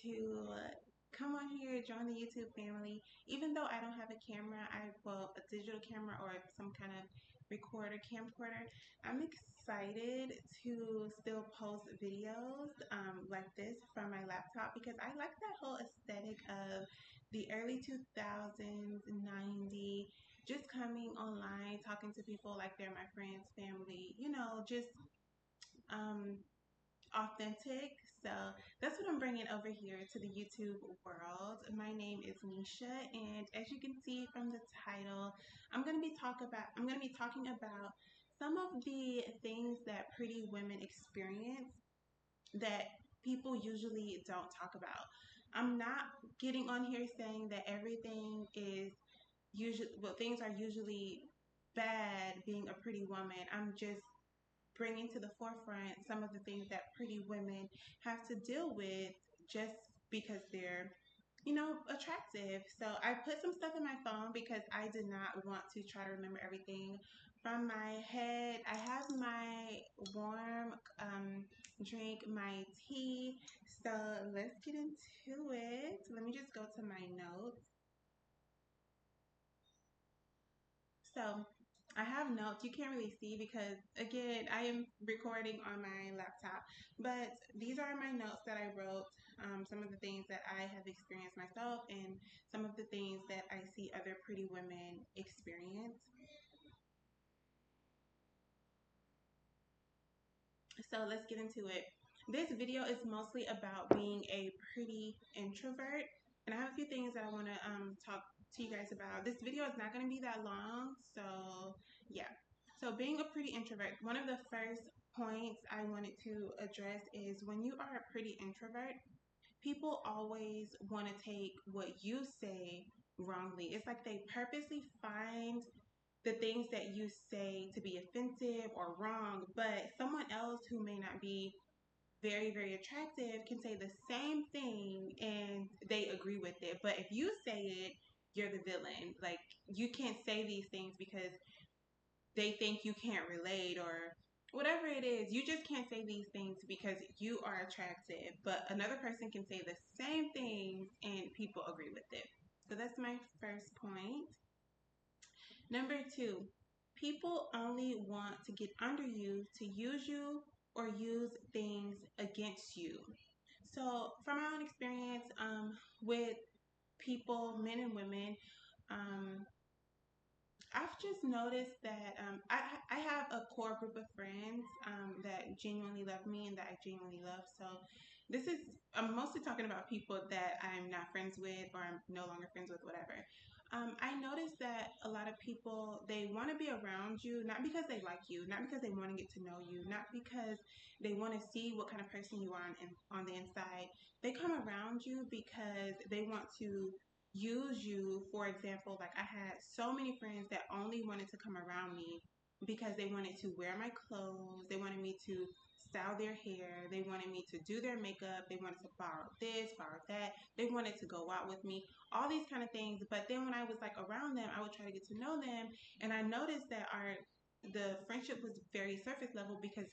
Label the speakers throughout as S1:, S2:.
S1: to come on here, join the YouTube family. Even though I don't have a camera, well, a digital camera or some kind of recorder, camcorder, I'm excited to still post videos like this from my laptop because I like that whole aesthetic of the early 2000s, 90, just coming online, talking to people like they're my friends, family, just um, authentic. So that's what I'm bringing over here to the YouTube world. My name is Nisha, and as you can see from the title, I'm going to be talking about some of the things that pretty women experience that people usually don't talk about. I'm not getting on here saying that everything is usually, well, things are usually bad being a pretty woman. I'm just bringing to the forefront some of the things that pretty women have to deal with just because they're attractive. So I put some stuff in my phone because I did not want to try to remember everything from my head. I have my warm drink, my tea. So let's get into it. Let me just go to my notes. So I have notes. You can't really see because, again, I am recording on my laptop. But these are my notes that I wrote, some of the things that I have experienced myself and some of the things that I see other pretty women experience. So let's get into it. This video is mostly about being a pretty introvert. And I have a few things that I want to talk to you guys about. This video is not going to be that long. So yeah. So being a pretty introvert, one of the first points I wanted to address is when you are a pretty introvert, people always want to take what you say wrongly. It's like they purposely find the things that you say to be offensive or wrong, but someone else who may not be very, very attractive can say the same thing and they agree with it. But if you say it, you're the villain. Like, you can't say these things because they think you can't relate or whatever it is. You just can't say these things because you are attractive. But another person can say the same things and people agree with it. So that's my first point. Number two, people only want to get under you to use you or use things against you. So, from my own experience with people, men and women, um, I've just noticed that I have a core group of friends that genuinely love me and that I genuinely love. So I'm mostly talking about people that I'm not friends with or I'm no longer friends with, whatever. I noticed that a lot of people, they want to be around you, not because they like you, not because they want to get to know you, not because they want to see what kind of person you are on the inside. They come around you because they want to use you. For example, like I had so many friends that only wanted to come around me because they wanted to wear my clothes, they wanted me to style their hair, they wanted me to do their makeup, they wanted to borrow this, borrow that, they wanted to go out with me, all these kind of things. But then when I was like around them, I would try to get to know them, and I noticed that the friendship was very surface level because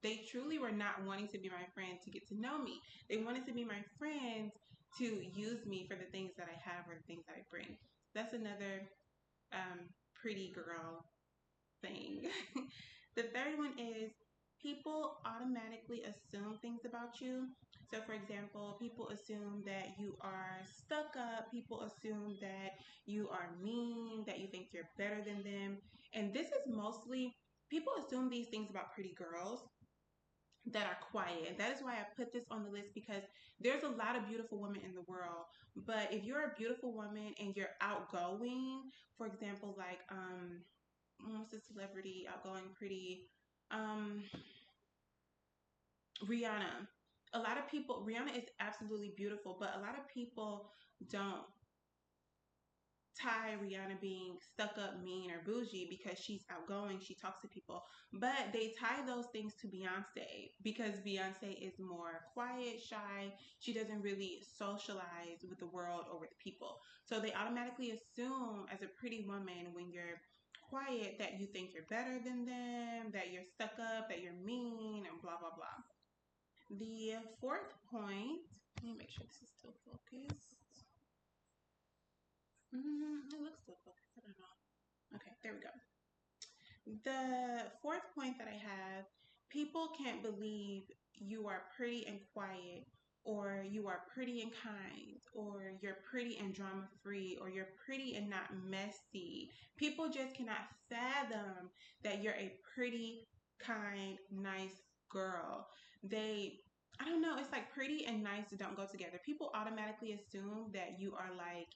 S1: they truly were not wanting to be my friend to get to know me. They wanted to be my friends to use me for the things that I have or the things that I bring. That's another pretty girl thing. The third one is people automatically assume things about you. So, for example, people assume that you are stuck up, people assume that you are mean, that you think you're better than them. And this is mostly, people assume these things about pretty girls that are quiet. And that is why I put this on the list because there's a lot of beautiful women in the world. But if you're a beautiful woman and you're outgoing, for example, like what's a celebrity outgoing pretty Rihanna. A lot of people, Rihanna is absolutely beautiful, but a lot of people don't tie Rihanna being stuck up, mean, or bougie because she's outgoing, she talks to people. But they tie those things to Beyonce because Beyonce is more quiet, shy. She doesn't really socialize with the world or with people. So they automatically assume as a pretty woman when you're quiet that you think you're better than them, that you're stuck up, that you're mean, and blah, blah, blah. The fourth point Let me make sure this is still focused. It looks still focused. I don't know. Okay, there we go. The fourth point that I have, people can't believe you are pretty and quiet, or you are pretty and kind, or you're pretty and drama free, or you're pretty and not messy. People just cannot fathom that you're a pretty, kind, nice girl. I don't know, it's like pretty and nice don't go together. People automatically assume that you are like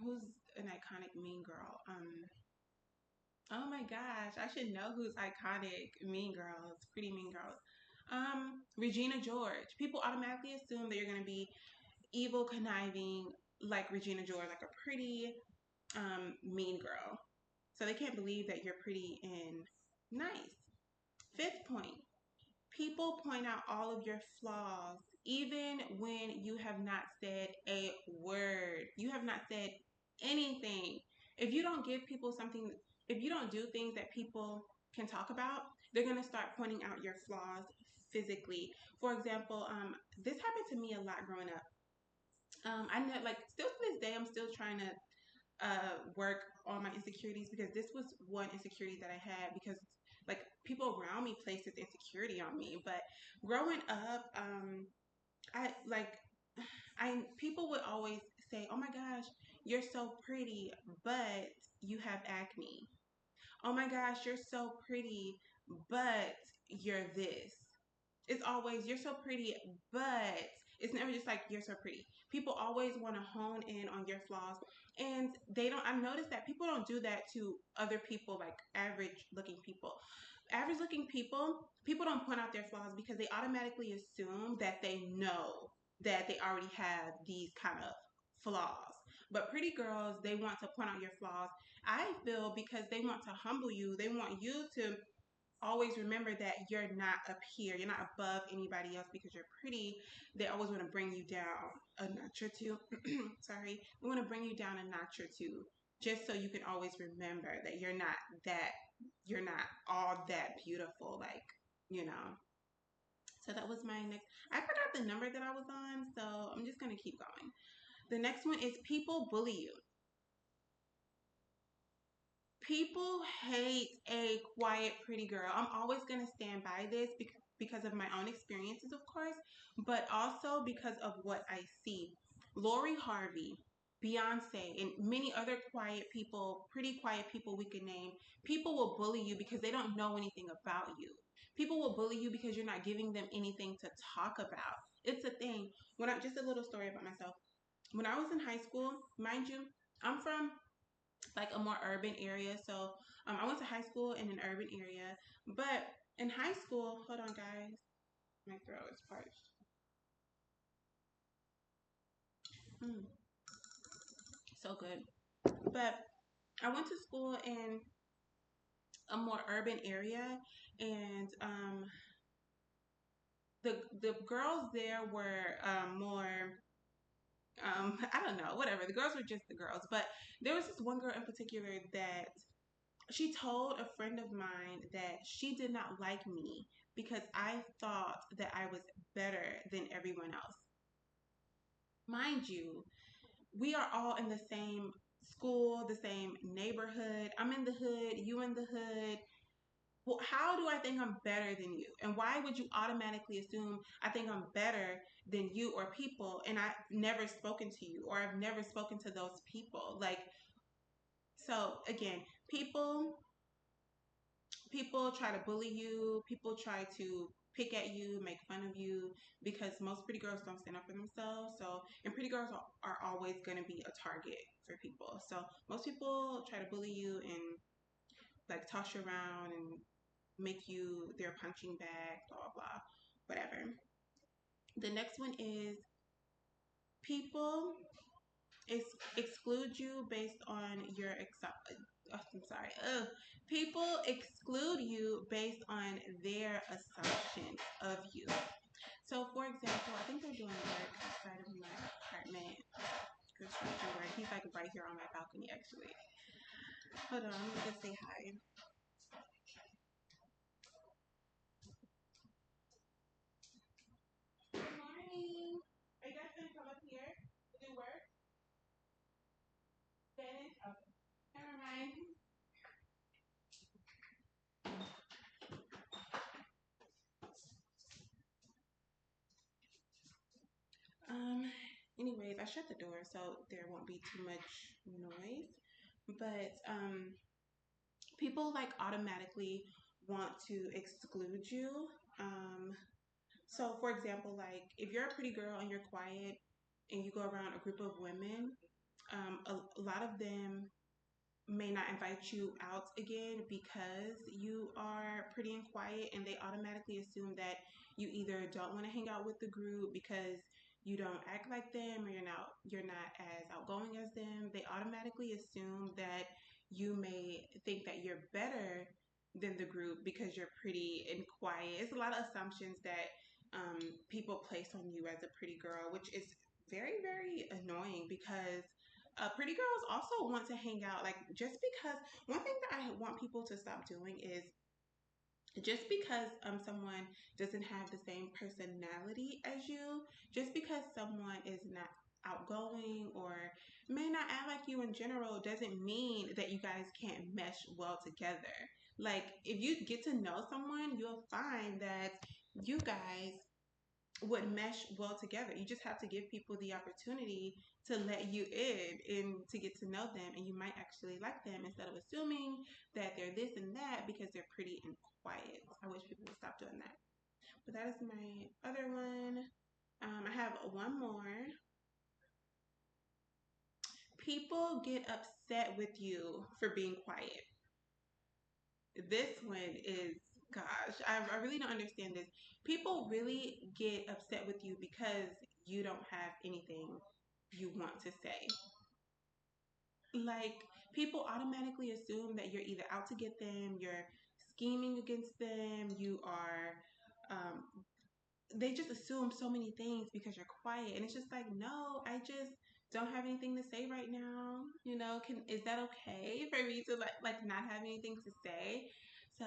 S1: who's an iconic mean girl? Oh my gosh, I should know who's iconic mean girls, pretty mean girls. Regina George. People automatically assume that you're gonna be evil, conniving, like Regina George, like a pretty mean girl. So they can't believe that you're pretty and nice. Fifth point, people point out all of your flaws, even when you have not said a word. You have not said anything. If you don't give people something, if you don't do things that people can talk about, they're going to start pointing out your flaws physically. For example, this happened to me a lot growing up. I know, like, still to this day, I'm still trying to work on my insecurities, because this was one insecurity that I had, because like people around me placed this insecurity on me. But growing up, I like I people would always say, "Oh my gosh, you're so pretty, but you have acne. Oh my gosh, you're so pretty, but you're this." It's always, "You're so pretty, but..." It's never just like, "You're so pretty." People always want to hone in on your flaws, and they don't. I've noticed that people don't do that to other people, like average looking people. Average looking people don't point out their flaws because they automatically assume that they know that they already have these kind of flaws. But pretty girls, they want to point out your flaws, I feel, because they want to humble you. They want you to always remember that you're not up here. You're not above anybody else because you're pretty. They always want to bring you down a notch or two. Sorry. They want to bring you down a notch or two, just so you can always remember that you're not all that beautiful, like, you know. So that was my next. I forgot the number that I was on, so I'm just going to keep going. The next one is people bully you. People hate a quiet, pretty girl. I'm always going to stand by this because of my own experiences, of course, but also because of what I see. Lori Harvey, Beyonce, and many other quiet people, pretty quiet people we could name, people will bully you because they don't know anything about you. People will bully you because you're not giving them anything to talk about. It's a thing. Just a little story about myself. When I was in high school, mind you, I'm from like a more urban area. So I went to high school in an urban area. But in high school, hold on, guys, my throat is parched. Mm, so good. But I went to school in a more urban area, and the girls there were more. I don't know, whatever. The girls were just the girls, but there was this one girl in particular that she told a friend of mine that she did not like me because I thought that I was better than everyone else. Mind you, we are all in the same school, the same neighborhood. I'm in the hood, you in the hood. Well, how do I think I'm better than you? And why would you automatically assume I think I'm better than you or people, and I've never spoken to you, or I've never spoken to those people? Like, so again, people try to bully you, people try to pick at you, make fun of you, because most pretty girls don't stand up for themselves. So, and pretty girls are always going to be a target for people. So most people try to bully you and like toss you around and make you their punching bag, blah blah, whatever. The next one is people exclude you based on your I'm sorry. People exclude you based on their assumptions of you. So, for example, I think they're doing work outside of my apartment. Construction work. He's like right here on my balcony, actually. Hold on, let me just say hi. shut the door so there won't be too much noise. But people like automatically want to exclude you. Um, so, for example, like if you're a pretty girl and you're quiet and you go around a group of women, a lot of them may not invite you out again because you are pretty and quiet, and they automatically assume that you either don't want to hang out with the group because you don't act like them, or you're not as outgoing as them. They automatically assume that you may think that you're better than the group because you're pretty and quiet. It's a lot of assumptions that people place on you as a pretty girl, which is very, very annoying because pretty girls also want to hang out. Like, just because, one thing that I want people to stop doing is just because someone doesn't have the same personality as you, just because someone is not outgoing or may not act like you in general, doesn't mean that you guys can't mesh well together. Like, if you get to know someone, you'll find that you guys would mesh well together. You just have to give people the opportunity to let you in and to get to know them, and you might actually like them instead of assuming that they're this and that because they're pretty and quiet. I wish people would stop doing that. But that is my other one. I have one more. People get upset with you for being quiet. This one is, gosh, I really don't understand this. People really get upset with you because you don't have anything you want to say. Like, people automatically assume that you're either out to get them, you're scheming against them, you are, um, they just assume so many things because you're quiet. And it's just like, no, I just don't have anything to say right now. Is that okay for me to like not have anything to say? So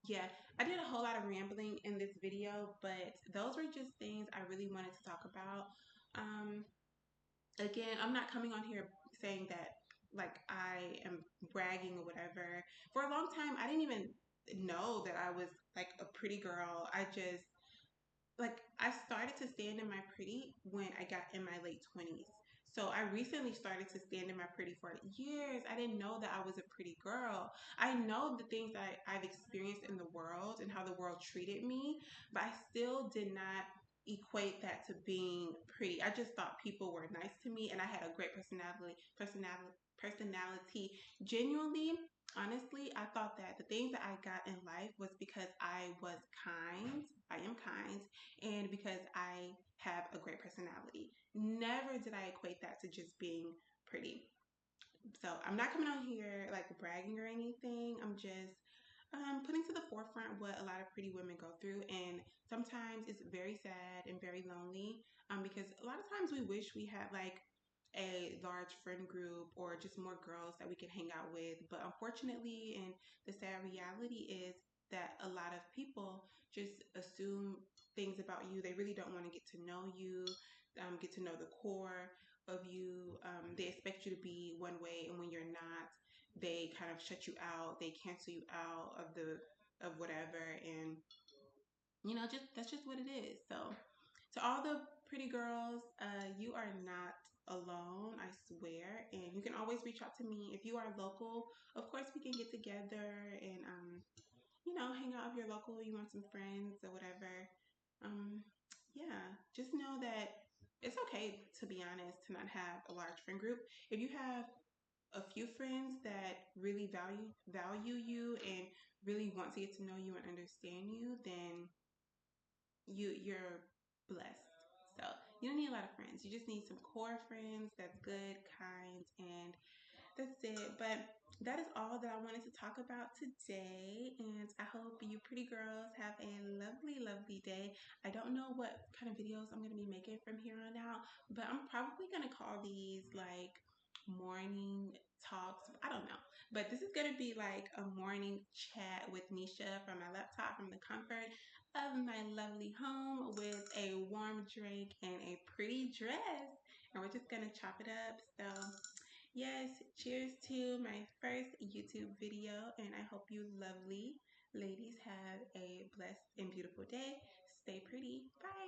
S1: yeah, I did a whole lot of rambling in this video, but those were just things I really wanted to talk about. Um, Again, I'm not coming on here saying that like I am bragging or whatever. For a long time, I didn't even know that I was like a pretty girl. I started to stand in my pretty when I got in my late 20s. So I recently started to stand in my pretty for years. I didn't know that I was a pretty girl. I know the things that I've experienced in the world and how the world treated me, but I still did not equate that to being pretty. I just thought people were nice to me and I had a great personality. Genuinely, honestly, I thought that the things that I got in life was because I was kind. I am kind, and because I have a great personality. Never did I equate that to just being pretty. So I'm not coming on here like bragging or anything. I'm just putting to the forefront what a lot of pretty women go through, and sometimes it's very sad and very lonely. Because a lot of times we wish we had like a large friend group or just more girls that we can hang out with. But unfortunately, and the sad reality is that a lot of people just assume things about you. They really don't want to get to know you, get to know the core of you. They expect you to be one way, and when you're not, they kind of shut you out. They cancel you out of whatever, and just that's just what it is. So, to all the pretty girls, you are not alone, I swear. And you can always reach out to me if you are local. Of course, we can get together and hang out if you're local. You want some friends or whatever. Um, yeah, just know that it's okay, to be honest, to not have a large friend group. If you have a few friends that really value you and really want to get to know you and understand you, then you're blessed. So you don't need a lot of friends. You just need some core friends that's good, kind, and that's it. But that is all that I wanted to talk about today. And I hope you pretty girls have a lovely, lovely day. I don't know what kind of videos I'm going to be making from here on out, but I'm probably going to call these like morning talks. I don't know. But this is going to be like a morning chat with Nisha from my laptop from the comfort of my lovely home with a warm drink and a pretty dress. And we're just going to chop it up. So yes, cheers to my first YouTube video, and I hope you lovely ladies have a blessed and beautiful day. Stay pretty. Bye.